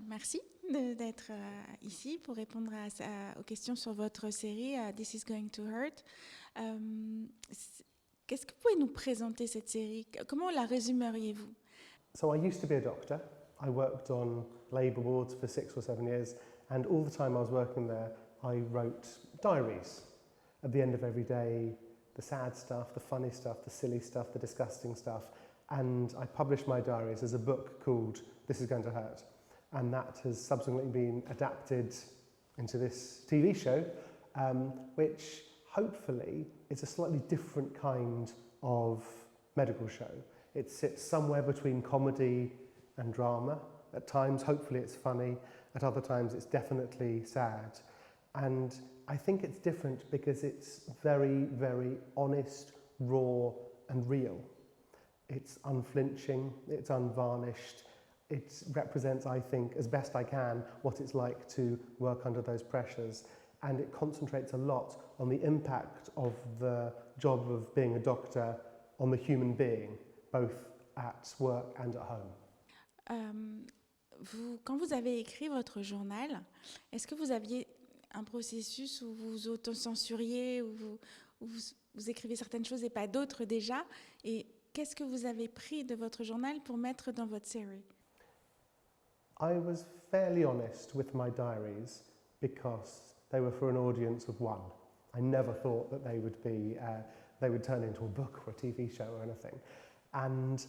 merci d'être ici pour répondre aux questions sur votre série This is Going to Hurt. Qu'est-ce que vous pouvez nous présenter cette série? Comment la résumeriez-vous? So I used to be a doctor. I worked on labour wards for 6 or 7 years, and all the time I was working there, I wrote diaries. At the end of every day, the sad stuff, the funny stuff, the silly stuff, the disgusting stuff, and I published my diaries as a book called This is Going to Hurt, and that has subsequently been adapted into this TV show, which hopefully is a slightly different kind of medical show. It sits somewhere between comedy and drama. At times, hopefully it's funny. At other times, it's definitely sad. And I think it's different because it's very, very honest, raw and real. It's unflinching, it's unvarnished. It represents, I think, as best I can, what it's like to work under those pressures. And it concentrates a lot on the impact of the job of being a doctor on the human being, both at work and at home. Quand vous avez écrit votre journal, est-ce que vous aviez un processus où vous autocensuriez, où vous écrivez certaines choses et pas d'autres déjà? Et qu'est-ce que vous avez pris de votre journal pour mettre dans votre série? I was fairly honest with my diaries because they were for an audience of one. I never thought that they would turn into a book or a TV show or anything. And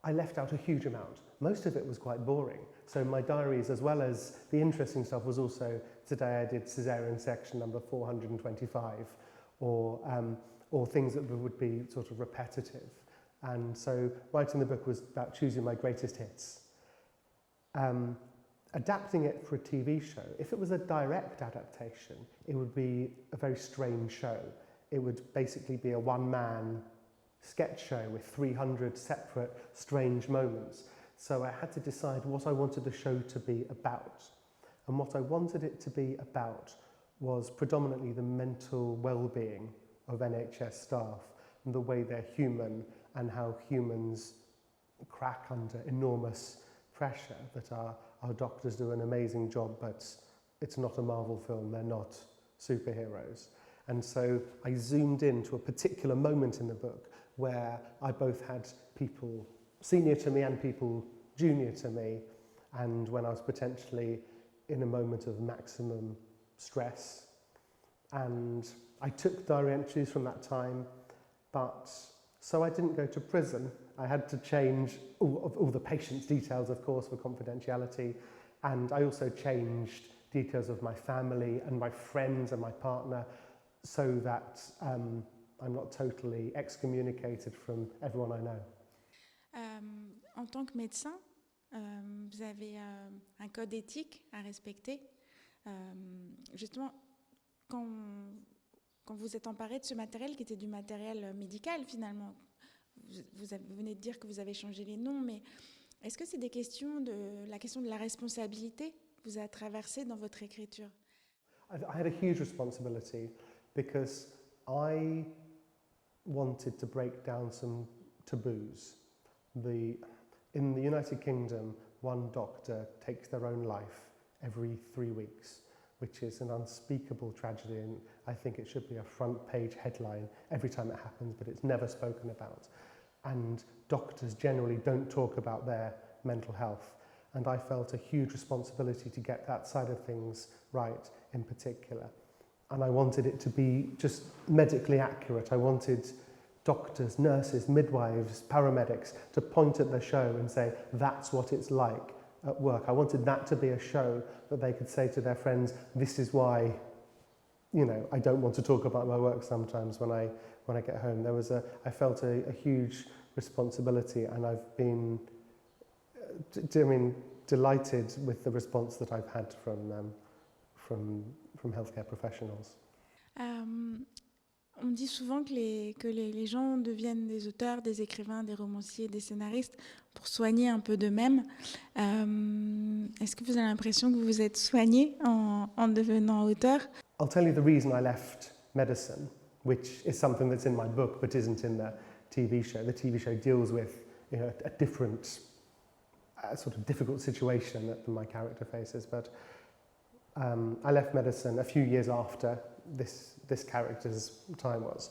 I left out a huge amount. Most of it was quite boring. So my diaries, as well as the interesting stuff, was also, today I did cesarean section number 425, or things that would be sort of repetitive. And so writing the book was about choosing my greatest hits. Adapting it for a TV show, if it was a direct adaptation, it would be a very strange show. It would basically be a one-man sketch show with 300 separate strange moments. So I had to decide what I wanted the show to be about. And what I wanted it to be about was predominantly the mental well-being of NHS staff and the way they're human and how humans crack under enormous pressure, that our doctors do an amazing job, but it's not a Marvel film, they're not superheroes. And so I zoomed into a particular moment in the book where I both had people senior to me and people junior to me, and when I was potentially in a moment of maximum stress. And I took diary entries from that time, but so I didn't go to prison. I had to change all the patient's details, of course, for confidentiality, and I also changed details of my family and my friends and my partner so that I'm not totally excommunicated from everyone I know. En tant que médecin, vous avez un code éthique à respecter. Justement, quand vous êtes emparé de ce matériel qui était du matériel médical finalement, vous venez de dire que vous avez changé les noms, mais est-ce que c'est la question de la responsabilité vous a traversé dans votre écriture? I had a huge responsibility because I wanted to break down some taboos. In the United Kingdom, one doctor takes their own life every 3 weeks, which is an unspeakable tragedy, and I think it should be a front page headline every time it happens, but it's never spoken about. And doctors generally don't talk about their mental health, and I felt a huge responsibility to get that side of things right in particular. And I wanted it to be just medically accurate. I wanted doctors, nurses, midwives, paramedics to point at the show and say, that's what it's like at work. I wanted that to be a show that they could say to their friends, this is why, I don't want to talk about my work sometimes when I get home. I felt a huge responsibility, and I've been delighted with the response that I've had from healthcare professionals. On dit souvent que les gens deviennent des auteurs, des écrivains, des romanciers, des scénaristes pour soigner un peu d'eux-mêmes. Est-ce que vous avez l'impression que vous vous êtes soigné en devenant auteur? I'll tell you the reason I left medicine, which is something that's in my book but isn't in the TV show. The TV show deals with a different a sort of difficult situation that my character faces. But I left medicine a few years after this character's time was,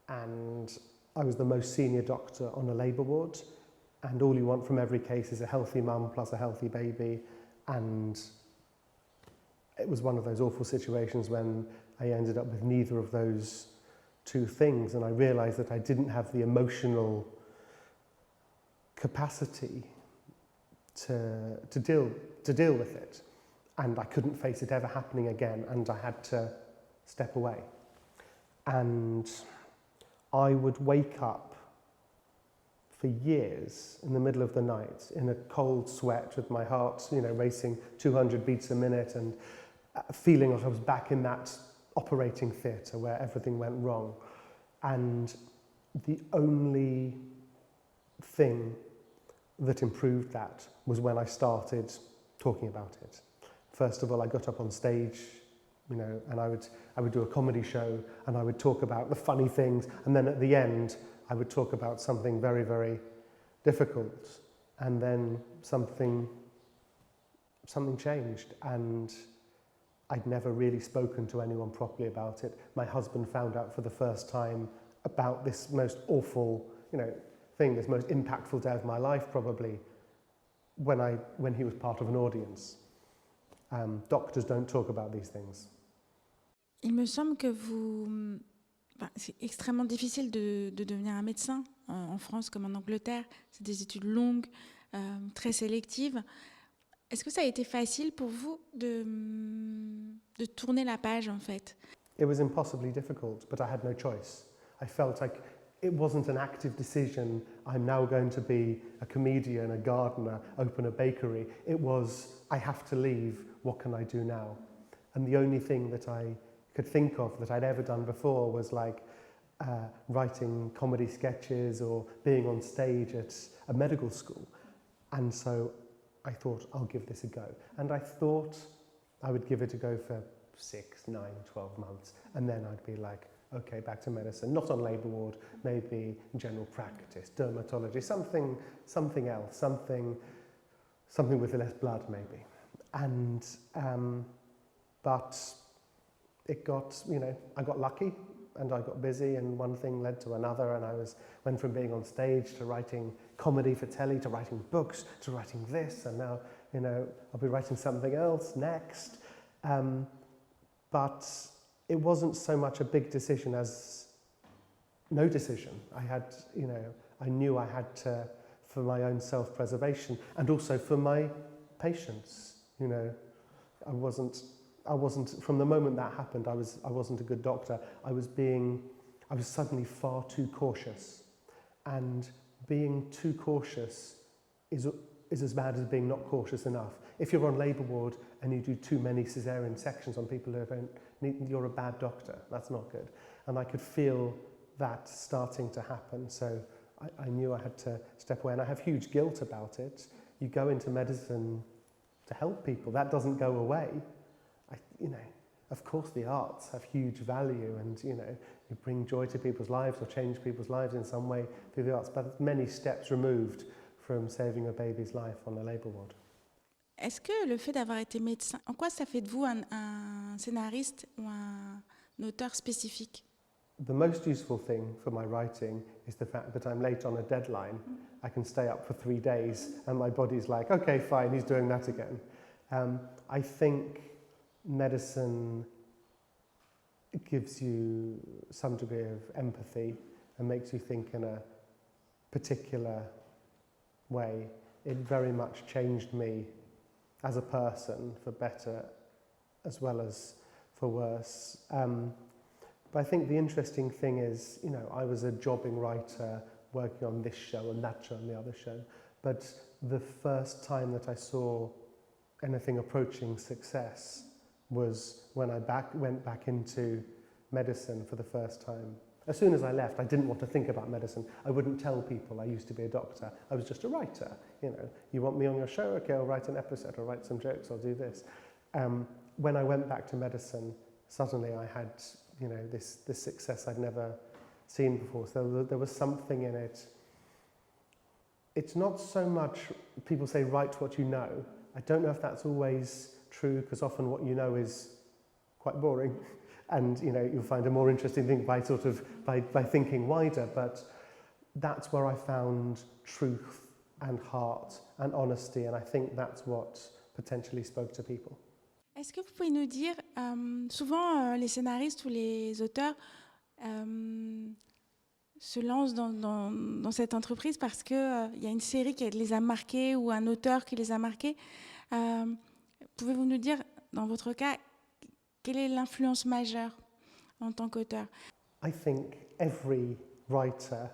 and I was the most senior doctor on a labour ward, and all you want from every case is a healthy mum plus a healthy baby, and it was one of those awful situations when I ended up with neither of those two things, and I realised that I didn't have the emotional capacity to deal with it, and I couldn't face it ever happening again, and I had to step away. And I would wake up for years in the middle of the night in a cold sweat with my heart, racing 200 beats a minute, and feeling like I was back in that operating theatre where everything went wrong. And the only thing that improved that was when I started talking about it. First of all, I got up on stage, and I would do a comedy show, and I would talk about the funny things, and then at the end I would talk about something very, very difficult, and then something changed, and I'd never really spoken to anyone properly about it. My husband found out for the first time about this most awful, thing, this most impactful day of my life probably, when he was part of an audience. Doctors don't talk about these things. Il me semble que c'est extrêmement difficile de devenir un médecin en France comme en Angleterre. C'est des études longues, très sélectives. Est-ce que ça a été facile pour vous de tourner la page, en fait? It was impossibly difficult, but I had no choice. I felt like it wasn't an active decision. I'm now going to be a comedian, a gardener, open a bakery. It was, I have to leave. What can I do now? And the only thing that I could think of that I'd ever done before was like writing comedy sketches or being on stage at a medical school. And so I thought, I'll give this a go. And I thought I would give it a go for 6, 9, 12 months. And then I'd be like, okay, back to medicine, not on labour ward, maybe general practice, dermatology, something else, something with less blood maybe. And, but it got, I got lucky and I got busy, and one thing led to another, and I went from being on stage to writing comedy for telly, to writing books, to writing this, and now, I'll be writing something else next. But it wasn't so much a big decision as no decision. I knew I had to, for my own self-preservation and also for my patients. I wasn't, from the moment that happened, I wasn't a good doctor. I was suddenly far too cautious, and being too cautious is as bad as being not cautious enough. If you're on labour ward and you do too many cesarean sections on people who don't need, you're a bad doctor. That's not good. And I could feel that starting to happen, so I knew I had to step away, and I have huge guilt about it. You go into medicine to help people, that doesn't go away. Of course the arts have huge value, and you bring joy to people's lives or change people's lives in some way through the arts, but many steps removed from saving a baby's life on a labour ward. Est-ce que le fait d'avoir été médecin, en quoi ça fait de vous un scénariste ou un auteur spécifique? The most useful thing for my writing is the fact that I'm late on a deadline. I can stay up for 3 days and my body's like, okay, fine, he's doing that again. I think medicine gives you some degree of empathy and makes you think in a particular way. It very much changed me as a person, for better as well as for worse. But I think the interesting thing is, I was a jobbing writer working on this show and that show and the other show. But the first time that I saw anything approaching success was when I went back into medicine for the first time. As soon as I left, I didn't want to think about medicine. I wouldn't tell people I used to be a doctor. I was just a writer. You want me on your show? Okay, I'll write an episode, I'll write some jokes, I'll do this. When I went back to medicine, suddenly I had, this success I'd never seen before. So there was something in it It's not so much people say write what you know. I don't know if that's always true, because often what you know is quite boring, and you'll find a more interesting thing by by thinking wider. But that's where I found truth and heart and honesty, and I think that's what potentially spoke to people. Est-ce que vous pouvez nous dire, souvent les scénaristes ou les auteurs se lancent dans cette entreprise parce qu'il y a une série qui les a marqués ou un auteur qui les a marqués. Pouvez-vous nous dire, dans votre cas, quelle est l'influence majeure en tant qu'auteur? I think every writer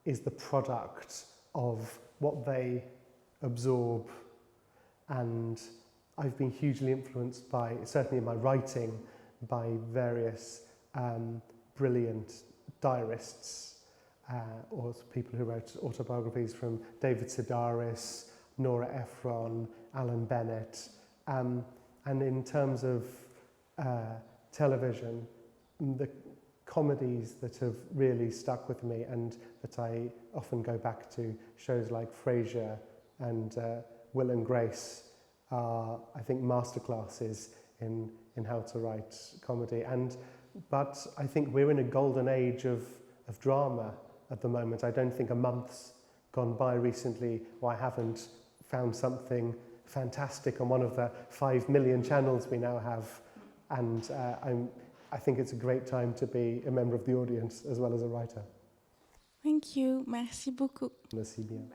is the product of what they absorb, and I've been hugely influenced by, certainly in my writing, by various brilliant diarists or people who wrote autobiographies, from David Sedaris, Nora Ephron, Alan Bennett. And in terms of television, the comedies that have really stuck with me and that I often go back to, shows like Frasier and Will and Grace, are, I think, masterclasses in how to write comedy. But I think we're in a golden age of drama at the moment. I don't think a month's gone by recently where I haven't found something fantastic on one of the 5 million channels we now have. And I think it's a great time to be a member of the audience as well as a writer. Thank you. Merci beaucoup. Merci bien.